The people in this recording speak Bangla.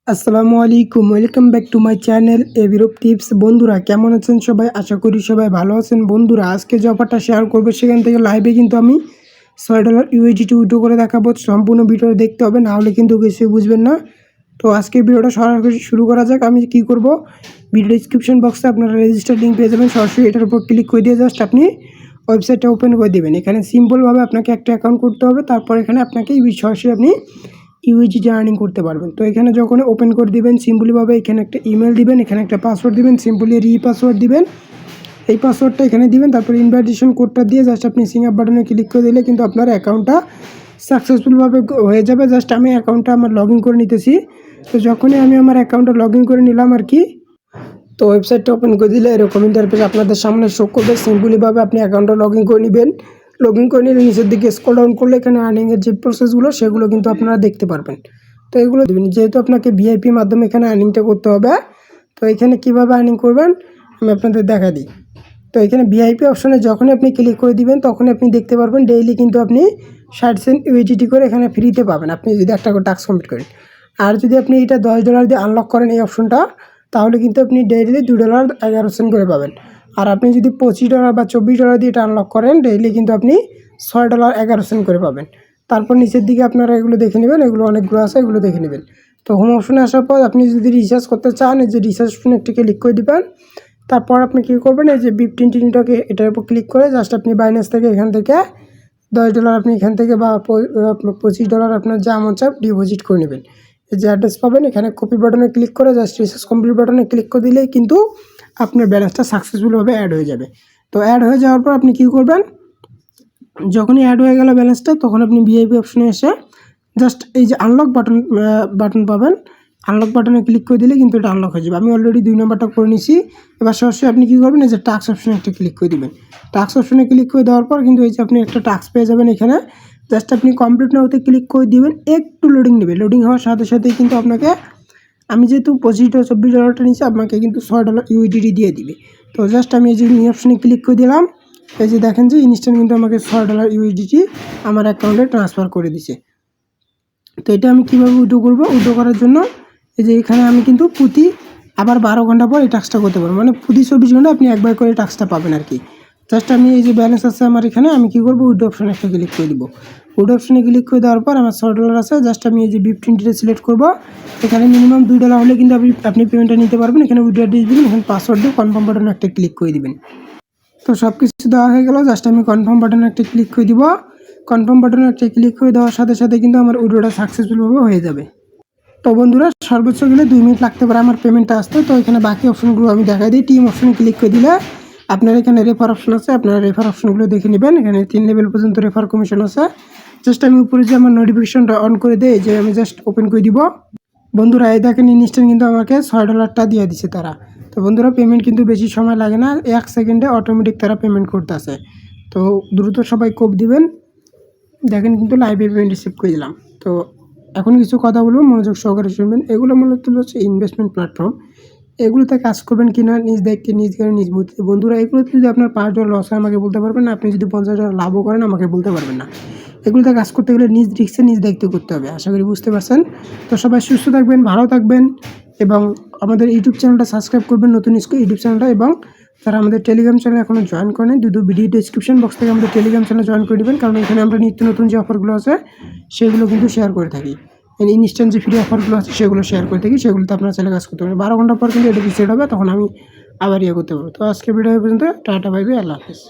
আসসালামু আলাইকুম, welcome back to my channel এভিরোপ টিপস। বন্ধুরা কেমন আছেন সবাই? আশা করি সবাই ভালো আছেন। বন্ধুরা আজকে যে অফারটা শেয়ার করবো সেখান থেকে লাইভে কিন্তু আমি $6 ইউএসডিটি উইথড্র করে দেখাবো। সম্পূর্ণ ভিডিওটা দেখতে হবে, না হলে কিন্তু কিছুই বুঝবেন না। তো আজকে ভিডিওটা সরাসরি শুরু করা যাক। আমি কি করব, ভিডিও ডিসক্রিপশন বক্সে আপনারা রেজিস্টার লিঙ্ক পেয়ে যাবেন। সরাসরি এটার উপর ক্লিক করে দিয়ে জাস্ট আপনি ওয়েবসাইটটা ওপেন করে দেবেন। এখানে সিম্পলভাবে আপনাকে একটা অ্যাকাউন্ট করতে হবে, তারপর এখানে আপনাকে সরাসরি আপনি ইউএসডিটি আর্নিং করতে পারবেন। তো এখানে যখন ওপেন করে দিবেন সিম্পলিভাবে এখানে একটা ইমেল দিবেন, এখানে একটা পাসওয়ার্ড দিবেন, সিম্পলি পাসওয়ার্ড দিবেন। এই পাসওয়ার্ডটা এখানে দিবেন, তারপর ইনভাইটেশন কোডটা দিয়ে জাস্ট আপনি সিং আপ বাটনে ক্লিক করে দিলে কিন্তু আপনার অ্যাকাউন্টটা সাকসেসফুলভাবে হয়ে যাবে। জাস্ট আমি অ্যাকাউন্টটা আমার লগ ইন করে নিতেছি। তো যখনই আমি আমার অ্যাকাউন্টটা লগ ইন করে নিলাম আর কি, তো ওয়েবসাইটটা ওপেন করে দিলে এরকম ইন্টারফেস আপনাদের সামনে শো করবে। সিম্পলিভাবে আপনি অ্যাকাউন্টটা লগ ইন করে নেবেন। লগ ইন করে নিলে নিচের দিকে স্ক্রল ডাউন করলে এখানে আর্নিংয়ের যে প্রসেসগুলো সেগুলো কিন্তু আপনারা দেখতে পারবেন। তো এগুলো দেবেন, যেহেতু আপনাকে ভিআইপি মাধ্যমে এখানে আর্নিংটা করতে হবে। তো এখানে কীভাবে আর্নিং করবেন আমি আপনাদের দেখা দিই। তো এখানে ভিআইপি অপশনে যখনই আপনি ক্লিক করে দিবেন তখনই আপনি দেখতে পারবেন ডেইলি কিন্তু আপনি 60 সেন্ট ইউএসডিটি করে এখানে ফ্রিতে পাবেন, আপনি যদি একটা করে টাস্ক কমপ্লিট করেন। আর যদি আপনি এটা $10 দিয়ে আনলক করেন এই অপশনটা, তাহলে কিন্তু আপনি ডেইলি $2.11 করে পাবেন। আর আপনি যদি $25 বা $24 দিয়ে এটা আনলক করেন ডেইলি কিন্তু আপনি $6.11 করে পাবেন। তারপর নিচের দিকে আপনারা এগুলো দেখে নেবেন, এগুলো অনেকগুলো আছে, এগুলো দেখে নেবেন। তো হোম অপশনে আসার পর আপনি যদি রিচার্জ করতে চান এই যে রিচার্জ অপশনে একটি ক্লিক করে দিবেন। তারপর আপনি কী করবেন, এই যে বিপ টিনটাকে এটার উপর ক্লিক করে জাস্ট আপনি বাইন্যান্স থেকে এখান থেকে $10 আপনি এখান থেকে বা $25 আপনার যা মন চায় ডিপোজিট করে নেবেন। এই যে অ্যাড্রেস পাবেন এখানে কপি বাটনে ক্লিক করে জাস্ট রিচার্জ কমপ্লিট বাটনে ক্লিক করে দিলেই কিন্তু আপনার ব্যালেন্সটা সাকসেসফুলভাবে অ্যাড হয়ে যাবে। তো অ্যাড হয়ে যাওয়ার পর আপনি কী করবেন, যখনই অ্যাড হয়ে গেল ব্যালেন্সটা তখন আপনি ভিআইপি অপশনে এসে জাস্ট এই যে আনলক বাটন পাবেন, আনলক বাটনে ক্লিক করে দিলে কিন্তু এটা আনলক হয়ে যাবে। আমি অলরেডি 2 নম্বরটা করে নিছি। এবার সরাসরি আপনি কী করবেন, এই যে টাস্ক অপশনে একটা ক্লিক করে দিবেন। টাস্ক অপশনে ক্লিক করে দেওয়ার পর কিন্তু এই যে আপনি একটা টাস্ক পেয়ে যাবেন। এখানে জাস্ট আপনি কমপ্লিট নাওতে ক্লিক করে দিবেন। একটু লোডিং নেবে, লোডিং হওয়ার সাথে সাথেই কিন্তু আপনাকে, আমি যেহেতু $24 নিচ্ছি আপনাকে কিন্তু $6 ইউএসডিটি দিয়ে দিবে। তো জাস্ট আমি এই যে নিউ অপশনে ক্লিক করে দিলাম। এই যে দেখেন যে ইনস্ট্যান্ট কিন্তু আমাকে $6 ইউএসডিটি আমার অ্যাকাউন্টে ট্রান্সফার করে দিছে। তো এটা আমি কীভাবে উইথড্র করবো, উইথড্র করার জন্য এই যে এখানে আমি কিন্তু প্রতি আবার 12 ঘন্টা পর এই টাস্কটা করতে পারবো, মানে প্রতি 24 ঘন্টা আপনি একবার করে টাস্কটা পাবেন আর কি। জাস্ট আমি এই যে ব্যালেন্স আছে আমার এখানে, আমি কী করবো উইথড্র অপশনে একটা ক্লিক করে দিব। উইথড্র অপশনে ক্লিক করে দেওয়ার পর আমার $6 আছে, জাস্ট আমি এই যে বিপ সিলেক্ট করবো। এখানে মিনিমাম $2 হলে কিন্তু আপনি পেমেন্টটা নিতে পারবেন। এখানে উইথড্র অ্যাড্রেস দিবেন, এখানে পাসওয়ার্ড দিয়ে কনফার্ম বাটনে একটা ক্লিক করে দিবেন। তো সব কিছু দেওয়া হয়ে গেল, জাস্ট আমি কনফার্ম বাটনে একটা ক্লিক করে দিব। কনফার্ম বাটনে একটা ক্লিক করে দেওয়ার সাথে সাথে কিন্তু আমার উইথড্রটা সাকসেসফুলভাবে হয়ে যাবে। তো বন্ধুরা সর্বোচ্চ গেলে 2 মিনিট লাগতে পারে আমার পেমেন্টটা আসতে। তো এখানে বাকি অপশনগুলো আমি দেখাই দিই। টিম অপশনে ক্লিক করে দিলে আপনার এখানে রেফার অপশন আছে, আপনারা রেফার অপশনগুলো দেখে নেবেন। এখানে 3 লেভেল পর্যন্ত রেফার কমিশন আছে। জাস্ট আমি উপরে যে আমার নোটিফিকেশনটা অন করে দেয় যে আমি জাস্ট ওপেন করে দিব। বন্ধুরা এই দেখেন ইনস্ট্যান্ট কিন্তু আমাকে $6টা দিয়ে দিছে তারা। তো বন্ধুরা পেমেন্ট কিন্তু বেশি সময় লাগে না, 1 সেকেন্ডে অটোমেটিক তারা পেমেন্ট করতেছে। তো দ্রুত সবাই কোপ দিবেন। দেখেন কিন্তু লাইভে পেমেন্ট রিসিভ করে দিলাম। তো এখন কিছু কথা বলবো, মনোযোগ সহকারে শুনবেন। এগুলো মূলত হচ্ছে ইনভেস্টমেন্ট প্ল্যাটফর্ম। এগুলোতে কাজ করবেন কিনা নিজ দায়িত্বে নিজ জ্ঞানে নিজ বুদ্ধিতে। বন্ধুরা এগুলোতে যদি আপনার $5 লস হয় আমাকে বলতে পারবেন না, আপনি যদি $50 লাভও করেন আমাকে বলতে পারবেন না। এগুলোতে কাজ করতে গেলে নিজ রিস্কে নিজ দায়িত্ব করতে হবে। আশা করি বুঝতে পারছেন। তো সবাই সুস্থ থাকবেন, ভালো থাকবেন এবং আমাদের ইউটিউব চ্যানেলটা সাবস্ক্রাইব করবেন, নতুন ইউটিউব চ্যানেলটা। এবং যারা আমাদের টেলিগ্রাম চ্যানেল এখনও জয়েন করেন ভিডিও ডিসক্রিপশন বক্স থেকে আমাদের টেলিগ্রাম চ্যানেল জয়েন করে দেবেন, কারণ এখানে আমরা নিত্য নতুন যে অফারগুলো আছে সেগুলো কিন্তু শেয়ার করে থাকি। ইনস্ট্যান্ট যে ফ্রি অফারগুলো আছে সেগুলো শেয়ার করে থাকি, সেগুলোতে আপনারা চ্যানেল কাজ করতে পারেন। 12 ঘন্টা পর কিন্তু এটা রিসেট হবে, তখন আমি আবার করতে পারবো। তো আজকে ভিডিও পর্যন্ত, টাটা বাই বাই, আল্লাহ হাফিজ।